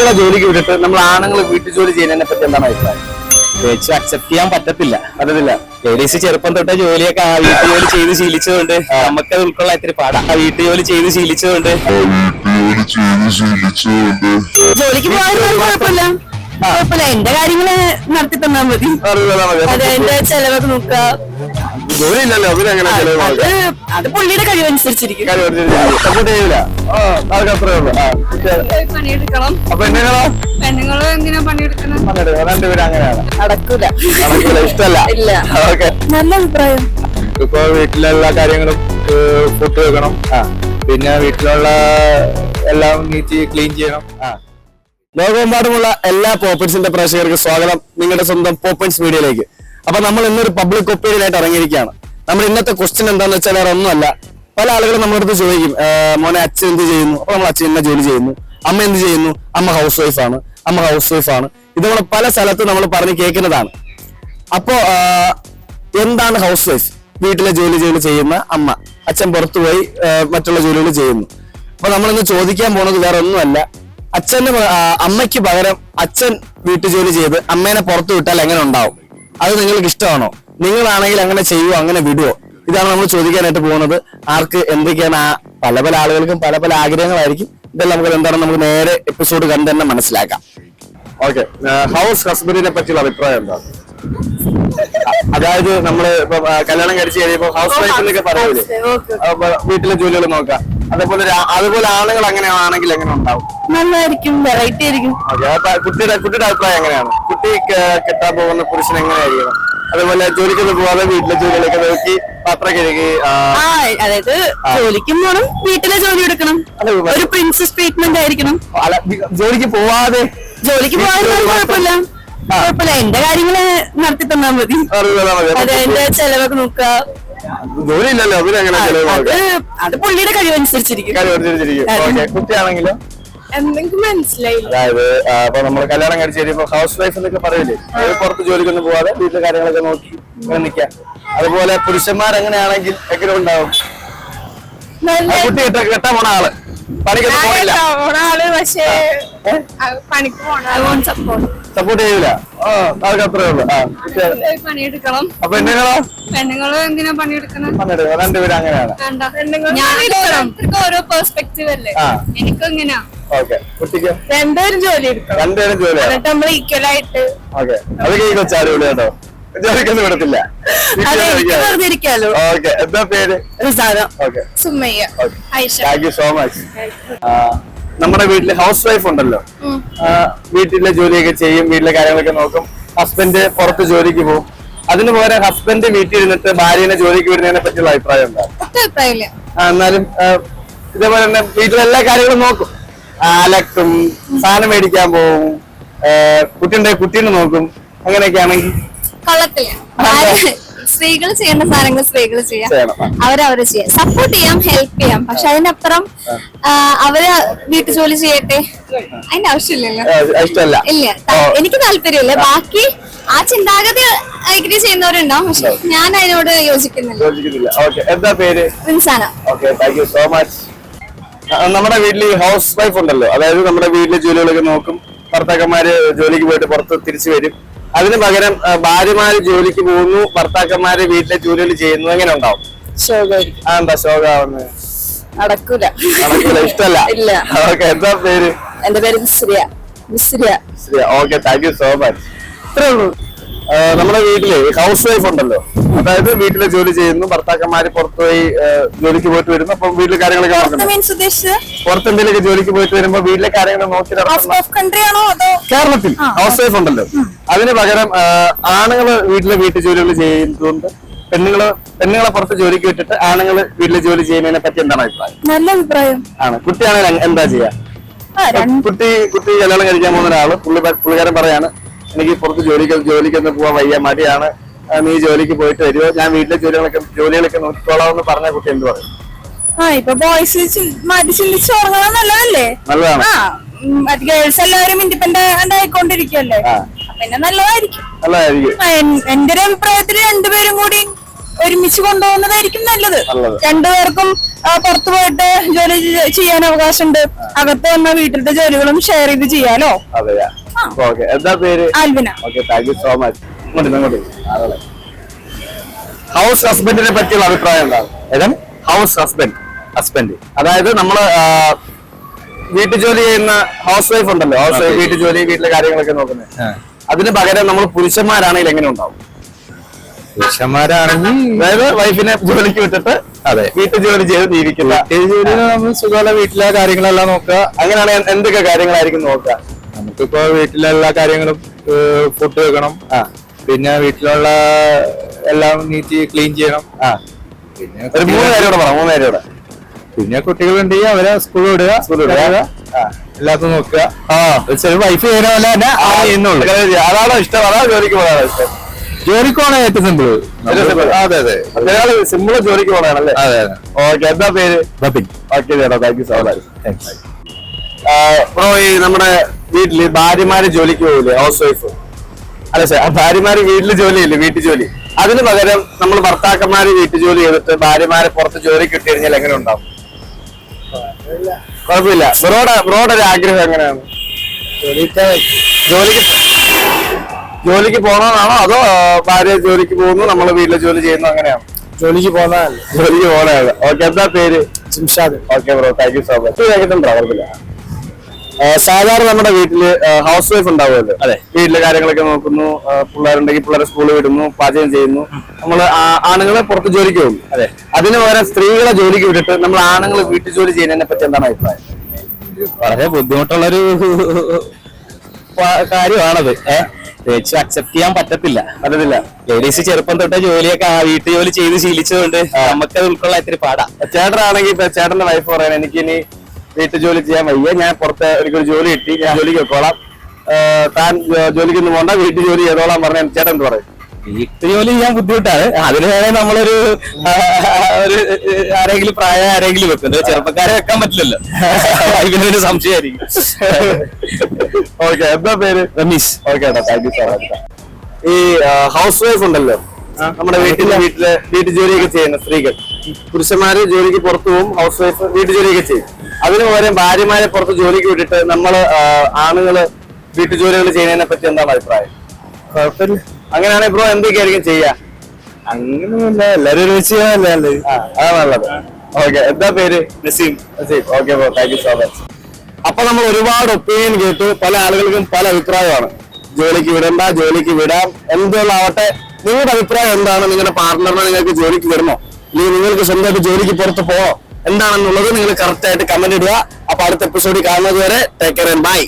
പെണ്ണുങ്ങളെ ജോലിക്ക് വിട്ടിട്ട് നമ്മൾ ആണുങ്ങൾ വീട്ടു ജോലി ചെയ്യുന്നതിനെ പറ്റി എന്താണ് അഭിപ്രായം? ചേച്ചി അക്സെപ്റ്റ് ചെയ്യാൻ പറ്റത്തില്ല. ലേഡീസ് ചെറുപ്പം തൊട്ടേ ജോലിയൊക്കെ വീട്ടുജോലി ചെയ്ത് ശീലിച്ചതുകൊണ്ട് നമുക്കത് ഉൾക്കൊള്ളാൻ ഇത്തിരി പാടാ. വീട്ടുജോലി ചെയ്ത് ശീലിച്ചതുകൊണ്ട് ജോലിക്ക് പോകാൻ കുഴപ്പമില്ല. എന്റെ കാര്യങ്ങള് നടത്തി തന്നാ മതി. അതെ, എന്റെ ചെലവൊക്കെ നോക്കുക. ജോലി ഇല്ലല്ലോ, അതിനെങ്ങനെ അത് പുള്ളിയുടെ കഴിവനുസരിച്ചിരിക്കും. പണിയെടുക്കണം. പെണ്ണുങ്ങള് എന്തിനാ പണിയെടുക്കണം? രണ്ടുപേരും അങ്ങനെയാണ്. നടക്കൂല. ഇഷ്ടല്ല. ഇല്ല. നല്ല അഭിപ്രായം. ഇപ്പൊ വീട്ടിലുള്ള കാര്യങ്ങളും ഫുഡ് വെക്കണം, പിന്നെ വീട്ടിലുള്ള എല്ലാം നീറ്റ് ക്ലീൻ ചെയ്യണം. ലോകമെമ്പാടുമുള്ള എല്ലാ പോപ്പൻസിന്റെ പ്രേക്ഷകർക്ക് സ്വാഗതം നിങ്ങളുടെ സ്വന്തം പോപ്പൻസ് മീഡിയയിലേക്ക്. അപ്പൊ നമ്മൾ ഇന്നൊരു പബ്ലിക് ഒപ്പീനിയൻ ആയിട്ട് ഇറങ്ങിയിരിക്കുകയാണ്. നമ്മൾ ഇന്നത്തെ ക്വസ്റ്റ്യൻ എന്താണെന്ന് വെച്ചാൽ വേറെ ഒന്നുമല്ല. പല ആളുകളും നമ്മുടെ അടുത്ത് ചോദിക്കും, മോനെ അച്ഛൻ എന്ത് ചെയ്യുന്നു? അപ്പൊ നമ്മൾ അച്ഛൻ എന്നെ ജോലി ചെയ്യുന്നു. അമ്മ എന്ത് ചെയ്യുന്നു? അമ്മ ഹൗസ് വൈഫാണ്. ഇത് നമ്മൾ പല സ്ഥലത്തും നമ്മൾ പറഞ്ഞ് കേൾക്കുന്നതാണ്. അപ്പോ എന്താണ് ഹൗസ് വൈഫ്? വീട്ടിലെ ജോലി ചെയ്യുന്ന അമ്മ. അച്ഛൻ പുറത്തുപോയി മറ്റുള്ള ജോലികൾ ചെയ്യുന്നു. അപ്പൊ നമ്മളിന്ന് ചോദിക്കാൻ പോകുന്നത് വേറെ ഒന്നുമല്ല, അമ്മയ്ക്ക് പകരം അച്ഛൻ വീട്ടുജോലി ചെയ്ത് അമ്മേനെ പുറത്തു വിട്ടാൽ എങ്ങനെ ഉണ്ടാവും? അത് നിങ്ങൾക്ക് ഇഷ്ടമാണോ? നിങ്ങളാണെങ്കിൽ അങ്ങനെ ചെയ്യുവോ, അങ്ങനെ വിടുവോ? ഇതാണ് നമ്മൾ ചോദിക്കാനായിട്ട് പോകുന്നത്. ആർക്ക് എന്തൊക്കെയാണ്? പല പല ആളുകൾക്കും പല പല ആഗ്രഹങ്ങളായിരിക്കും. ഇതെല്ലാം നമുക്ക് എന്താണ് നമുക്ക് നേരെ എപ്പിസോഡ് കണ്ട് തന്നെ മനസ്സിലാക്കാം. ഓക്കെ, ഹൗസ് ഹസ്ബൻഡിനെ പറ്റിയുള്ള അഭിപ്രായം എന്താ? അതായത് നമ്മള് ഇപ്പൊ കല്യാണം കഴിച്ച് കഴിയുമ്പോ ഹൗസ് വൈഫ് എന്നൊക്കെ പറയൂലേ, വീട്ടിലെ ജോലികൾ നോക്കാം. അതുപോലെ ആളുകൾ അങ്ങനെ ആണെങ്കിൽ എങ്ങനെ ഉണ്ടാവും? നല്ലതായിരിക്കും, വെറൈറ്റി ആയിരിക്കും. കുട്ടിയുടെ അഭിപ്രായം എങ്ങനെയാണ്? കുട്ടി കെട്ടാൻ പോകുന്ന പുരുഷൻ എങ്ങനെയായിരിക്കണം? അതുപോലെ ജോലിക്കൊക്കെ പോവാതെ വീട്ടിലെ ജോലികളൊക്കെ നോക്കി പാത്രം കഴുകി, അതായത് ജോലിക്കും പോകണം, വീട്ടിലെ ജോലി എടുക്കണം. ഒരു പ്രിൻസസ് ട്രീറ്റ്മെന്റ് ആയിരിക്കണം. ജോലിക്ക് പോവാതെ കുഴപ്പമില്ല. എന്റെ കാര്യങ്ങള് നടത്തി തന്നാ മതി. അതെ, എന്റെ ചെലവൊക്കെ നോക്കുക. ജോലി ഇല്ലല്ലോ, അതിനെങ്ങനെ അത് പുള്ളിയുടെ കഴിവനുസരിച്ചിരിക്കും. കുട്ടിയാണെങ്കിലോ എന്തെങ്കിലും മനസ്സിലായില്ല. അതായത് അപ്പൊ നമ്മൾ കല്യാണം കഴിച്ച് കഴിയുമ്പോ ഹൗസ് വൈഫ് എന്നൊക്കെ പറയില്ലേ, പുറത്ത് ജോലിക്കൊന്നും പോവാതെ വീട്ടിലെ കാര്യങ്ങളൊക്കെ നോക്കി നിൽക്കാം. അതുപോലെ പുരുഷന്മാരെങ്ങനെയാണെങ്കിൽ എങ്ങനെ ഉണ്ടാവും? കുട്ടി കെട്ടാൻ പോണ ആള് പണിക്കൊന്നും പോണില്ല, പക്ഷേ പണിക്ക് പോകണം, സപ്പോർട്ട് ചെയ്യൂല. അതൊക്കെ അത്രേ ഉള്ളു. പണിയെടുക്കണം. അപ്പൊ പെണ്ണുങ്ങള് എന്തിനാ പണിയെടുക്കണം? രണ്ടുപേരും അങ്ങനെയാണ്. ഓരോ പെർസ്പെക്റ്റീവ് അല്ലേ, എനിക്കും ഇങ്ങനെയാ. ഓക്കെ, കുട്ടിക്ക് രണ്ടുപേരും ജോലി എടുക്കണം. രണ്ടുപേരും ജോലി നമ്മൾ ഈക്വൽ ആയിട്ട്. ഓക്കെ, അത് കൊച്ചാടി വിളി കേട്ടോ, ജോലിക്കൊന്നും വിടത്തില്ല. ഓക്കെ, എന്താ പേര്? Sumayya. Thank you so much. നമ്മുടെ വീട്ടില് ഹൗസ് വൈഫ് ഉണ്ടല്ലോ, വീട്ടിലെ ജോലിയൊക്കെ ചെയ്യും, വീട്ടിലെ കാര്യങ്ങളൊക്കെ നോക്കും. ഹസ്ബൻഡ് പുറത്ത് ജോലിക്ക് പോകും. അതിന് പകരം ഹസ്ബൻഡ് വീട്ടിൽ ഇരുന്നിട്ട് ഭാര്യനെ ജോലിക്ക് വിടുന്നതിനെ പറ്റിയുള്ള അഭിപ്രായം എന്താ? എന്നാലും ഇതേപോലെ തന്നെ വീട്ടിലെ എല്ലാ കാര്യങ്ങളും നോക്കും. അലക്കും, സാധനം മേടിക്കാൻ പോകും, കുട്ടീനെ നോക്കും. അങ്ങനെയൊക്കെ ആണെങ്കിൽ സ്ത്രീകൾ ചെയ്യേണ്ട സാധനങ്ങൾ സ്ത്രീകൾ ചെയ്യാം, അവരവരെ ചെയ്യാം, സപ്പോർട്ട് ചെയ്യാം, ഹെൽപ്പ് ചെയ്യാം. പക്ഷെ അതിനപ്പുറം അവര് വീട്ടു ജോലി ചെയ്യട്ടെ, അതിന്റെ ആവശ്യമില്ലല്ലോ. ഇല്ല, എനിക്ക് താല്പര്യമില്ല. ബാക്കി ആ ചിന്താഗതി അഗ്രി ചെയ്യുന്നവരുണ്ടാവും, പക്ഷെ ഞാൻ അതിനോട് യോജിക്കുന്നില്ല. എന്താ പേര്? Rinsana. Thank you so much. നമ്മുടെ വീട്ടിൽ ഹൗസ് വൈഫ് ഉണ്ടല്ലോ, അതായത് നമ്മുടെ വീട്ടിലെ ജോലികളൊക്കെ നോക്കും. ഭർത്താക്കന്മാര് ജോലിക്ക് പോയിട്ട് പുറത്ത് തിരിച്ചു വരും. അതിന് പകരം ഭാര്യമാര് ജോലിക്ക് പോകുന്നു, ഭർത്താക്കന്മാര് വീട്ടിലെ ജോലികൾ ചെയ്യുന്നു. എങ്ങനെ ഉണ്ടാവും? എന്താ ശോകാവുന്നത്? നടക്കൂല. ഇഷ്ടല്ല. ഇല്ല. ഓക്കെ, എന്താ പേര്? എന്റെ പേര് Misriya. Okay, thank you so much. ഇത്രേ ഉള്ളൂ. നമ്മുടെ വീട്ടില് ഹൗസ് വൈഫ് ഉണ്ടല്ലോ, അതായത് വീട്ടിലെ ജോലി ചെയ്യുന്നു, ഭർത്താക്കന്മാര് പുറത്തുപോയി ജോലിക്ക് പോയിട്ട് വരുന്നു. അപ്പൊ വീട്ടിലെ കാര്യങ്ങളൊക്കെ പുറത്ത് എന്തെങ്കിലും ജോലിക്ക് പോയിട്ട് വരുമ്പോ വീട്ടിലെ കാര്യങ്ങൾ നോക്കി കേരളത്തിൽ ഹൗസ് വൈഫ് ഉണ്ടല്ലോ, അതിന് പകരം ആണുങ്ങള് വീട്ടു ജോലികൾ ചെയ്യുന്നതുകൊണ്ട് പെണ്ണുങ്ങളെ പുറത്ത് ജോലിക്ക് വിട്ടിട്ട് ആണുങ്ങള് വീട്ടിലെ ജോലി ചെയ്യുന്നതിനെ പറ്റി എന്താണ് അഭിപ്രായം? നല്ല അഭിപ്രായം ആണ്. കുട്ടിയാണെങ്കിൽ എന്താ ചെയ്യാ? കുട്ടി കല്യാണം കഴിക്കാൻ പോകുന്ന ഒരാള്, പുള്ളിക്കാരൻ പറയാണ്, എനിക്ക് പുറത്ത് ജോലിക്കൊന്നും പോവാൻ വയ്യ, മടിയാണ്, നീ ജോലിക്ക് പോയിട്ട് വരുമോ, ഞാൻ വീട്ടിലെ ജോലികളൊക്കെ നോക്കിക്കോളാം എന്ന് പറഞ്ഞ കുട്ടി എന്ത് പറയും? ഇപ്പൊ ബോയ്സ് മാറ്റി ചിന്തിച്ച് ഉറങ്ങണം നല്ലതല്ലേ? നല്ലതാണ്. ഗേൾസ് എല്ലാവരും ഇൻഡിപെൻഡന്റ് ആയിക്കൊണ്ടിരിക്കുമല്ലേ, പിന്നെ നല്ലതായിരിക്കും. എന്റെ ഒരു അഭിപ്രായത്തില് രണ്ടുപേരും കൂടി ഒരുമിച്ച് കൊണ്ടുപോകുന്നതായിരിക്കും നല്ലത്. രണ്ടുപേർക്കും പുറത്തു പോയിട്ട് ജോലി ചെയ്യാൻ അവകാശമുണ്ട്. അകത്ത് വന്ന വീട്ടിലത്തെ ജോലികളും ഷെയർ ചെയ്ത് ചെയ്യാലോ. അതെയാ. ഓക്കെ, എന്താ പേര്? Alvina. Okay, thank you so much. ഇങ്ങോട്ട് ഹൗസ് ഹസ്ബൻഡിനെ പറ്റിയുള്ള അഭിപ്രായം എന്താണ്? ഏതാണ് ഹൗസ് ഹസ്ബൻഡ്? അതായത് നമ്മള് വീട്ടു ജോലി ചെയ്യുന്ന ഹൗസ് വൈഫ് ഉണ്ടല്ലോ, ഹൗസ് വൈഫ് വീട്ടു ജോലി, വീട്ടിലെ കാര്യങ്ങളൊക്കെ നോക്കുന്നത്. അതിന് പകരം നമ്മൾ പുരുഷന്മാരാണെങ്കിൽ എങ്ങനെ ഉണ്ടാവും? പുരുഷന്മാരാണെങ്കിൽ അതായത് വൈഫിനെ ജോലിക്ക് വിട്ടിട്ട് അതെ വീട്ടു ജോലി ചെയ്ത് ജീവിക്കുന്ന നമ്മൾ സുഖമുള്ള വീട്ടിലെ കാര്യങ്ങളെല്ലാം നോക്കുക. അങ്ങനെയാണ് എന്തൊക്കെ കാര്യങ്ങളായിരിക്കും നോക്കുക? നമുക്കിപ്പോ വീട്ടിലെ എല്ലാ കാര്യങ്ങളും ഫുഡ് വെക്കണം, പിന്നെ വീട്ടിലുള്ള എല്ലാം നീറ്റ് ക്ലീൻ ചെയ്യണം. പിന്നെ ഒരു 3 പേരോടെ പറ. 3 പേരോടെ. പിന്നെ കുട്ടികളുണ്ടെങ്കിൽ അവരെ സ്കൂൾ വിടുക, എല്ലാത്തും നോക്കുക. വൈഫ് ചെയ്യുന്ന പോലെ തന്നെ ചെയ്യുന്നുള്ളൂ. അതാണോ ഇഷ്ടം? അതാണ് ജോലിക്ക് പോകാനാണ് ഇഷ്ടം? ജോലിക്ക് പോകണ ഏറ്റവും സിമ്പിൾ. അതെ അതെ, സിമ്പിൾ ജോലിക്ക് പോകണല്ലേ? അതെ അതെ. ഓക്കെ, എന്താ പേര്? ബബിൻ. ഓക്കെ ചേട്ടാ, thank you so much. Bro, ഈ നമ്മുടെ വീട്ടില് ഭാര്യമാര് ജോലിക്ക് പോകില്ലേ, ഹൗസ് വൈഫ്? അല്ല സാർ, ഭാര്യമാര് വീട്ടില് ജോലിയില്ലേ, വീട്ടു ജോലി. അതിന് പകരം നമ്മൾ ഭർത്താക്കന്മാര് വീട്ടു ജോലി ചെയ്തിട്ട് ഭാര്യമാരെ പുറത്ത് ജോലി കിട്ടി കഴിഞ്ഞാൽ എങ്ങനെ ഉണ്ടാവും? കുഴപ്പമില്ല. ബ്രോയുടെ ഒരു ആഗ്രഹം എങ്ങനെയാണ്? ജോലിക്ക് പോകണമെന്നാണോ, അതോ ഭാര്യ ജോലിക്ക് പോകുന്നു നമ്മൾ വീട്ടിലെ ജോലി ചെയ്യുന്നു, അങ്ങനെയാണോ? ജോലിക്ക് പോകുന്നതല്ല. ജോലിക്ക് പോകണത്. ഓക്കെ, എന്താ പേര്? Jimshad. Okay bro, thank you so much. കേൾക്കുന്നുണ്ടോ? കുഴപ്പമില്ല. സാധാരണ നമ്മുടെ വീട്ടില് ഹൗസ് വൈഫ് ഉണ്ടാവുമല്ലോ. അതെ, വീട്ടിലെ കാര്യങ്ങളൊക്കെ നോക്കുന്നു, പിള്ളേരുണ്ടെങ്കിൽ പിള്ളേരെ സ്കൂളിൽ വിടുന്നു, പാചകം ചെയ്യുന്നു. നമ്മൾ ആണുങ്ങളെ പുറത്ത് ജോലിക്ക് പോകും. അതെ, അതിന് പകരം സ്ത്രീകളെ ജോലിക്ക് വിട്ടിട്ട് നമ്മൾ ആണുങ്ങൾ വീട്ടു ജോലി ചെയ്യുന്നതിനെ പറ്റി എന്താണ് അഭിപ്രായം? വളരെ ബുദ്ധിമുട്ടുള്ളൊരു കാര്യമാണത്. അക്സെപ്റ്റ് ചെയ്യാൻ പറ്റത്തില്ല. ലേഡീസ് ചെറുപ്പം തൊട്ടേ ജോലിയൊക്കെ വീട്ടു ജോലി ചെയ്ത് ശീലിച്ചതുകൊണ്ട് നമുക്കത് ഉൾക്കൊള്ളാൻ ഇത്തിരി പാടാ. ചേട്ടനാണെങ്കിൽ ഇപ്പൊ ചേട്ടന്റെ വൈഫ് പറയാൻ എനിക്ക് ഇനി വീട്ടു ജോലി ചെയ്യാൻ വയ്യ, ഞാൻ പുറത്ത് എനിക്കൊരു ജോലി കിട്ടി, ഞാൻ ജോലിക്ക് വെക്കോളാം, താൻ ജോലിക്കൊന്നും പോണ്ട, വീട്ടു ജോലി ചെയ്തോളാം പറഞ്ഞാൽ ചേട്ടൻ എന്ത് പറയും? വീട്ടു ജോലി ചെയ്യാൻ ബുദ്ധിമുട്ടാണ്. അതിന് വേണേ നമ്മളൊരു ആരെങ്കിലും ആരെങ്കിലും വെക്കുന്നത്, ചെറുപ്പക്കാരെ വെക്കാൻ പറ്റില്ലല്ലോ. ഇതിനൊരു സംശയമായിരിക്കും. ഓക്കെ, എന്താ പേര്? Ramees. Okay, thank you so much. ഈ ഹൗസ് വൈഫ് ഉണ്ടല്ലോ, നമ്മുടെ വീട്ടു ജോലിയൊക്കെ ചെയ്യുന്ന സ്ത്രീകൾ, പുരുഷന്മാര് ജോലിക്ക് പുറത്തു പോകും, ഹൗസ് വൈഫ് വീട്ടു ജോലിയൊക്കെ ചെയ്യും. അതിന് പകരം ഭാര്യമാരെ പുറത്ത് ജോലിക്ക് വിട്ടിട്ട് നമ്മള് ആണുങ്ങള് വീട്ടു ജോലികൾ ചെയ്യുന്നതിനെ പറ്റി എന്താണ് അഭിപ്രായം? കുഴപ്പമില്ല. അങ്ങനെയാണെങ്കിൽ ബ്രോ എന്തൊക്കെയായിരിക്കും ചെയ്യാ? അങ്ങനെയൊന്നുമില്ല, എല്ലാരും ഒരുമിച്ച് ചെയ്യാനല്ലേ. അതാ നല്ലത്. ഓക്കെ, എന്താ പേര്? Naseem. Okay bro, thank you so much. അപ്പൊ നമ്മൾ ഒരുപാട് ഒപ്പീനിയൻ കേട്ടു, പല ആളുകൾക്കും പല അഭിപ്രായമാണ്. ജോലിക്ക് വിടണ്ട, ജോലിക്ക് വിടാം, എന്തുകൊണ്ടാവട്ടെ. നിങ്ങളുടെ അഭിപ്രായം എന്താണ്? നിങ്ങളുടെ പാർട്ട്ണറിനെ നിങ്ങൾക്ക് ജോലിക്ക് വിടണോ, അല്ലെങ്കിൽ നിങ്ങൾക്ക് സ്വന്തമായിട്ട് ജോലിക്ക് പുറത്ത് പോകണോ, എന്താണെന്നുള്ളത് നിങ്ങൾ കറക്റ്റ് ആയിട്ട് കമന്റ് ഇടുക. അപ്പൊ അടുത്ത എപ്പിസോഡിൽ കാണുന്നത് വരെ ടേക്ക് കെയർ ആൻഡ് ബൈ.